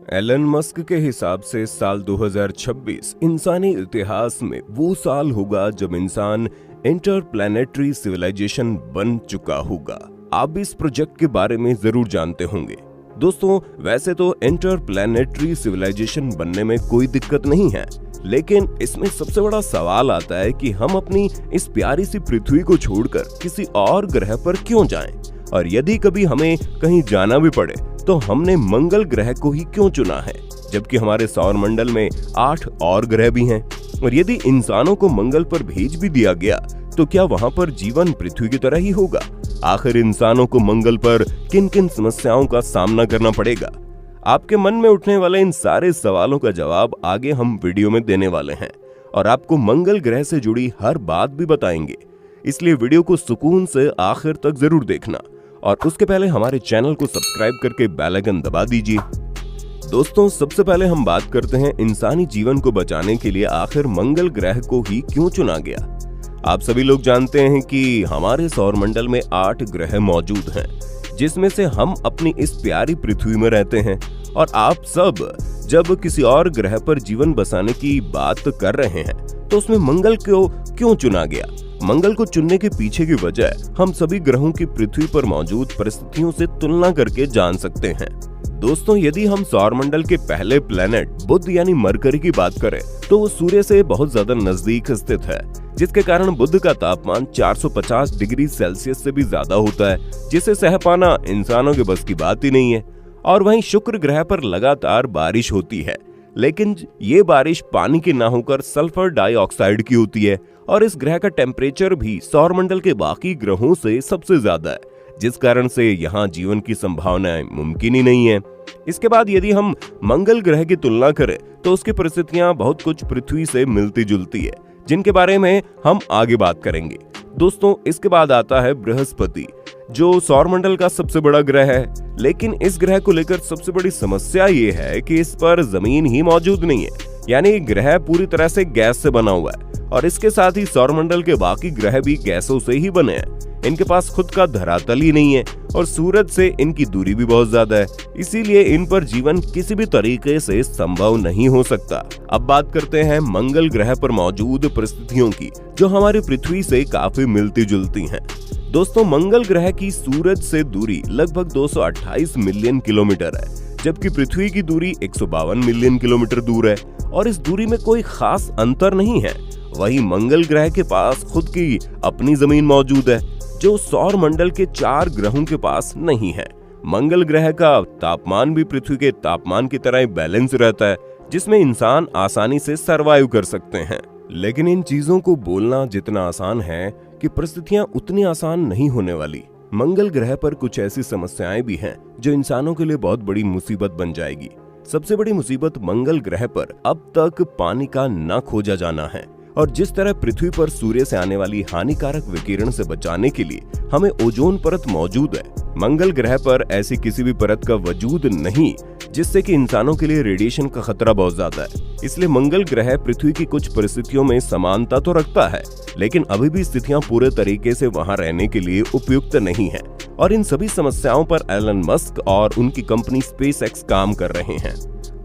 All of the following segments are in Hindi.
एलन मस्क के हिसाब से साल 2026 इंसानी इतिहास में वो साल होगा जब इंसान इंटरप्लैनेटरी सिविलाइजेशन बन चुका होगा। आप भी इस प्रोजेक्ट के बारे में जरूर जानते होंगे। दोस्तों, वैसे तो इंटरप्लैनेटरी सिविलाइजेशन बनने में कोई दिक्कत नहीं है, लेकिन इसमें सबसे बड़ा सवाल आता है कि हम अपनी इस प्यारी सी पृथ्वी को छोड़कर किसी और ग्रह पर क्यों जाएं? और यदि कभी हमें कहीं जाना भी पड़े तो हमने मंगल ग्रह को ही क्यों चुना है, जबकि हमारे सौर मंडल में 8 और ग्रह भी हैं। और यदि इंसानों को मंगल पर भेज भी दिया गया तो क्या वहां पर जीवन पृथ्वी की तरह ही होगा? आखिर इंसानों को मंगल पर किन किन समस्याओं का सामना करना पड़ेगा? आपके मन में उठने वाले इन सारे सवालों का जवाब आगे हम वीडियो में देने वाले हैं और आपको मंगल ग्रह से जुड़ी हर बात भी बताएंगे। इसलिए वीडियो को सुकून से आखिर तक जरूर देखना और उसके पहले हमारे चैनल को सब्सक्राइब करके बेल आइकन दबा दीजिए। दोस्तों, सबसे पहले हम बात करते हैं इंसानी जीवन को बचाने के लिए आखिर मंगल ग्रह को ही क्यों चुना गया। आप सभी लोग जानते हैं कि हमारे सौर मंडल में 8 ग्रह मौजूद हैं, जिसमें से हम अपनी इस प्यारी पृथ्वी में रहते हैं। और आप सब जब किसी और ग्रह पर जीवन बसाने की बात कर रहे हैं तो उसमें मंगल को क्यों चुना गया? मंगल को चुनने के पीछे की वजह हम सभी ग्रहों की पृथ्वी पर मौजूद परिस्थितियों से तुलना करके जान सकते हैं। दोस्तों, यदि हम सौर मंडल के पहले प्लेनेट बुध यानी मरकरी की बात करें तो वो सूर्य से बहुत ज्यादा नजदीक स्थित है, जिसके कारण बुध का तापमान 450 डिग्री सेल्सियस से भी ज्यादा होता है, जिसे सह पाना इंसानों के बस की बात ही नहीं है। और वहीं शुक्र ग्रह पर लगातार बारिश होती है, लेकिन ये बारिश पानी की ना होकर सल्फर डाइऑक्साइड की होती है। और इस ग्रह का टेम्परेचर भी सौरमंडल के बाकी ग्रहों से सबसे ज्यादा है, जिस कारण से यहाँ जीवन की संभावनाएं मुमकिन ही नहीं है। इसके बाद यदि हम मंगल ग्रह की तुलना करें तो उसकी परिस्थितियां बहुत कुछ पृथ्वी से मिलती जुलती है, जिनके बारे में हम आगे बात करेंगे। दोस्तों, इसके बाद आता है बृहस्पति, जो सौरमंडल का सबसे बड़ा ग्रह है। लेकिन इस ग्रह को लेकर सबसे बड़ी समस्या ये है कि इस पर जमीन ही मौजूद नहीं है, यानी ग्रह पूरी तरह से गैस से बना हुआ है। और इसके साथ ही सौरमंडल के बाकी ग्रह भी गैसों से ही बने हैं। इनके पास खुद का धरातल ही नहीं है और सूरज से इनकी दूरी भी बहुत ज्यादा है, इसीलिए इन पर जीवन किसी भी तरीके से संभव नहीं हो सकता। अब बात करते हैं मंगल ग्रह पर मौजूद परिस्थितियों की, जो हमारी पृथ्वी से काफी मिलती जुलती हैं। दोस्तों, मंगल ग्रह की सूरज से दूरी लगभग 228 मिलियन किलोमीटर है, जबकि पृथ्वी की दूरी 152 मिलियन किलोमीटर दूर है। और इस दूरी में कोई खास अंतर नहीं है। वहीं मंगल ग्रह के पास खुद की अपनी जमीन मौजूद है, जो सौर मंडल के 4 ग्रहों के पास नहीं है। मंगल ग्रह का तापमान भी पृथ्वी के तापमान की तरह बैलेंस रहता है, जिसमें इंसान आसानी से सरवाइव कर सकते हैं। लेकिन इन चीजों को बोलना जितना आसान है कि परिस्थितियां उतनी आसान नहीं होने वाली। मंगल ग्रह पर कुछ ऐसी समस्याएं भी हैं जो इंसानों के लिए बहुत बड़ी मुसीबत बन जाएगी। सबसे बड़ी मुसीबत मंगल ग्रह पर अब तक पानी का न खोजा जाना है। और जिस तरह पृथ्वी पर सूर्य से आने वाली हानिकारक विकिरण से बचाने के लिए हमें ओजोन परत मौजूद है, मंगल ग्रह पर ऐसी किसी भी परत का वजूद नहीं, जिससे कि इंसानों के लिए रेडिएशन का खतरा बहुत ज्यादा है। इसलिए मंगल ग्रह पृथ्वी की कुछ परिस्थितियों में समानता तो रखता है, लेकिन अभी भी स्थितियां पूरे तरीके से वहां रहने के लिए उपयुक्त नहीं है। और इन सभी समस्याओं पर एलन मस्क और उनकी कंपनी स्पेसएक्स काम कर रहे हैं।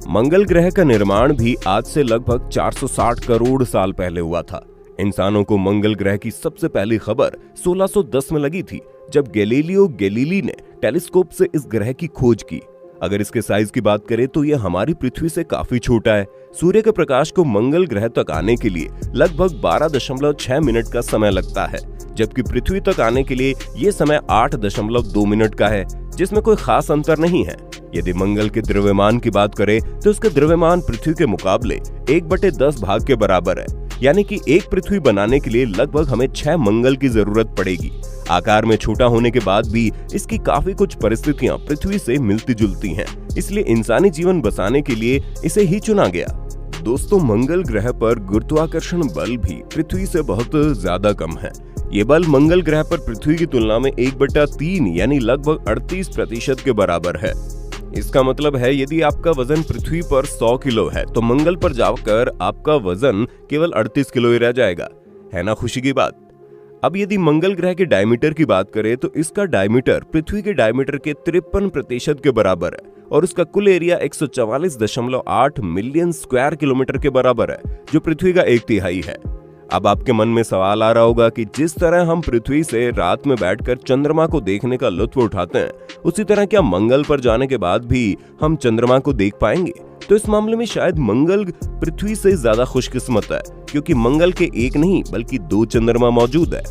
मंगल ग्रह का निर्माण भी आज से लगभग 460 करोड़ साल पहले हुआ था। इंसानों को मंगल ग्रह की सबसे पहली खबर 1610 में लगी थी, जब गैलीलियो गैलीली ने टेलीस्कोप से इस ग्रह की खोज की। अगर इसके साइज की बात करें तो यह हमारी पृथ्वी से काफी छोटा है। सूर्य के प्रकाश को मंगल ग्रह तक आने के लिए लगभग 12.6 मिनट का समय लगता है, जबकि पृथ्वी तक आने के लिए यह समय 8.2 मिनट का है, जिसमें कोई खास अंतर नहीं है। यदि मंगल के द्रव्यमान की बात करें तो उसका द्रव्यमान पृथ्वी के मुकाबले 1/10 भाग के बराबर है, यानी कि एक पृथ्वी बनाने के लिए लगभग हमें 6 मंगल की जरूरत पड़ेगी। आकार में छोटा होने के बाद भी इसकी काफी कुछ परिस्थितियां पृथ्वी से मिलती जुलती हैं, इसलिए इंसानी जीवन बसाने के लिए इसे ही चुना गया। दोस्तों, मंगल ग्रह पर गुरुत्वाकर्षण बल भी पृथ्वी से बहुत ज्यादा कम है। ये बल मंगल ग्रह पर पृथ्वी की तुलना में 1/3 यानी लगभग 38% के बराबर है। इसका मतलब है यदि आपका वजन पृथ्वी पर 100 किलो है तो मंगल पर जाकर आपका वजन केवल 38 किलो ही रह जाएगा। है ना खुशी की बात? अब यदि मंगल ग्रह के डायमीटर की बात करें तो इसका डायमीटर पृथ्वी के डायमीटर के 53% के बराबर है और उसका कुल एरिया 144.8 मिलियन स्क्वायर किलोमीटर के बराबर है, जो पृथ्वी का 1/3 है। अब आपके मन में सवाल आ रहा होगा कि जिस तरह हम पृथ्वी से रात में बैठकर चंद्रमा को देखने का लुत्फ उठाते हैं, उसी तरह क्या मंगल पर जाने के बाद भी हम चंद्रमा को देख पाएंगे? तो इस मामले में शायद मंगल पृथ्वी से ज्यादा खुशकिस्मत है, क्योंकि मंगल के एक नहीं बल्कि 2 चंद्रमा मौजूद है,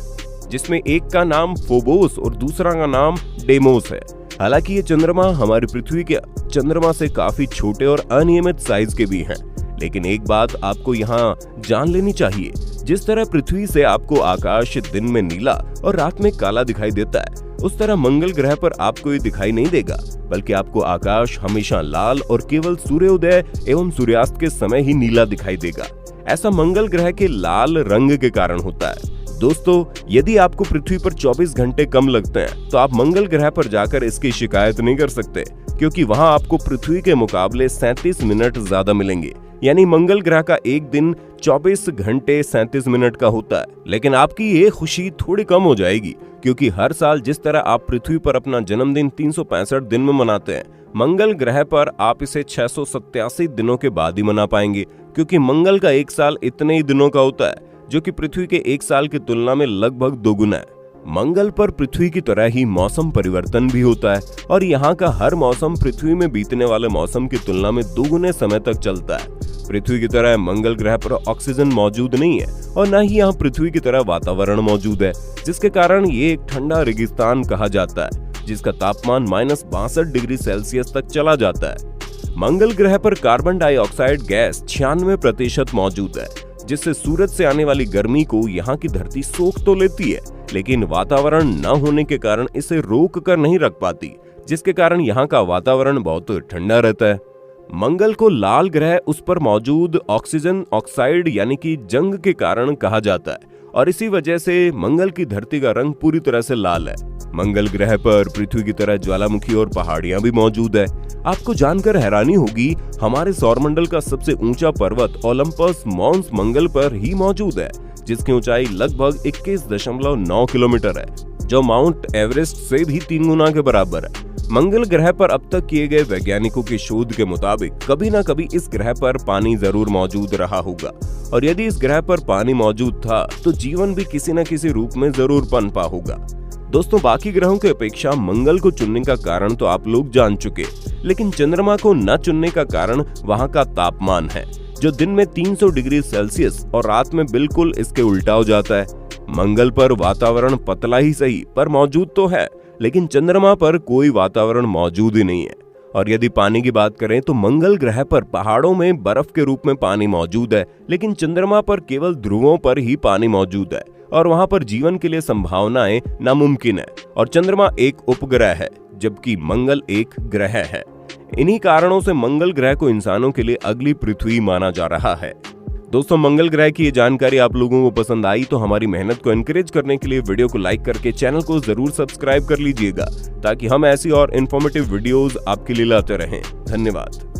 जिसमें एक का नाम फोबोस और दूसरा का नाम डेमोस है। हालांकि ये चंद्रमा हमारी पृथ्वी के चंद्रमा से काफी छोटे और अनियमित साइज के भी हैं, लेकिन एक बात आपको यहाँ जान लेनी चाहिए, जिस तरह पृथ्वी से आपको आकाश दिन में नीला और रात में काला दिखाई देता है, उस तरह मंगल ग्रह पर आपको ये दिखाई नहीं देगा, बल्कि आपको आकाश हमेशा लाल और केवल सूर्योदय एवं सूर्यास्त के समय ही नीला दिखाई देगा। ऐसा मंगल ग्रह के लाल रंग के कारण होता है। दोस्तों, यदि आपको पृथ्वी पर 24 घंटे कम लगते हैं तो आप मंगल ग्रह पर जाकर इसकी शिकायत नहीं कर सकते, क्योंकि वहां आपको पृथ्वी के मुकाबले 37 मिनट ज्यादा मिलेंगे। यानी मंगल ग्रह का एक दिन 24 घंटे 37 मिनट का होता है। लेकिन आपकी ये खुशी थोड़ी कम हो जाएगी, क्योंकि हर साल जिस तरह आप पृथ्वी पर अपना जन्मदिन 365 दिन में मनाते हैं, मंगल ग्रह पर आप इसे 687 दिनों के बाद ही मना पाएंगे, क्योंकि मंगल का एक साल इतने ही दिनों का होता है, जो कि पृथ्वी के एक साल की तुलना में लगभग दोगुना है। मंगल पर पृथ्वी की तरह ही मौसम परिवर्तन भी होता है और यहाँ का हर मौसम पृथ्वी में बीतने वाले मौसम की तुलना में दोगुने समय तक चलता है। पृथ्वी की तरह मंगल ग्रह पर ऑक्सीजन मौजूद नहीं है और न ही यहाँ पृथ्वी की तरह वातावरण मौजूद है, जिसके कारण ये एक ठंडा रेगिस्तान कहा जाता है, जिसका तापमान -62 डिग्री सेल्सियस तक चला जाता है। मंगल ग्रह पर कार्बन डाइऑक्साइड गैस 96% मौजूद है, जिससे सूरज से आने वाली गर्मी को यहाँ की धरती सोख तो लेती है, लेकिन वातावरण न होने के कारण इसे रोक कर नहीं रख पाती, जिसके कारण यहाँ का वातावरण बहुत ठंडा रहता है। मंगल को लाल ग्रह उस पर मौजूद ऑक्सीजन ऑक्साइड यानी कि जंग के कारण कहा जाता है और इसी वजह से मंगल की धरती का रंग पूरी तरह से लाल है। मंगल ग्रह पर पृथ्वी की तरह ज्वालामुखी और पहाड़ियां भी मौजूद है। आपको जानकर हैरानी होगी, हमारे सौरमंडल का सबसे ऊंचा पर्वत ओलंपस मॉन्स मंगल पर ही मौजूद है, जिसकी ऊंचाई लगभग 21.9 किलोमीटर है, जो माउंट एवरेस्ट से भी 3 गुना के बराबर है। मंगल ग्रह पर अब तक किए गए वैज्ञानिकों की शोध के मुताबिक कभी न कभी इस ग्रह पर पानी जरूर मौजूद रहा होगा, और यदि इस ग्रह पर पानी मौजूद था तो जीवन भी किसी न किसी रूप में जरूर पनपा होगा। दोस्तों, बाकी ग्रहों की अपेक्षा मंगल को चुनने का कारण तो आप लोग जान चुके, लेकिन चंद्रमा को न चुनने का कारण वहां का तापमान है, जो दिन में 300 डिग्री सेल्सियस और रात में बिल्कुल इसके उल्टा हो जाता है। मंगल पर वातावरण पतला ही सही पर मौजूद तो है, लेकिन चंद्रमा पर कोई वातावरण मौजूद ही नहीं है। और यदि पानी की बात करें तो मंगल ग्रह पर पहाड़ों में बर्फ के रूप में पानी मौजूद है, लेकिन चंद्रमा पर केवल ध्रुवों पर ही पानी मौजूद है और वहां पर जीवन के लिए संभावनाएं नामुमकिन है। और चंद्रमा एक उपग्रह है, जबकि मंगल एक ग्रह है। इन्हीं कारणों से मंगल ग्रह को इंसानों के लिए अगली पृथ्वी माना जा रहा है। दोस्तों, मंगल ग्रह की ये जानकारी आप लोगों को पसंद आई तो हमारी मेहनत को एनकरेज करने के लिए वीडियो को लाइक करके चैनल को जरूर सब्सक्राइब कर लीजिएगा, ताकि हम ऐसी और इन्फॉर्मेटिव वीडियोस आपके लिए लाते रहें। धन्यवाद।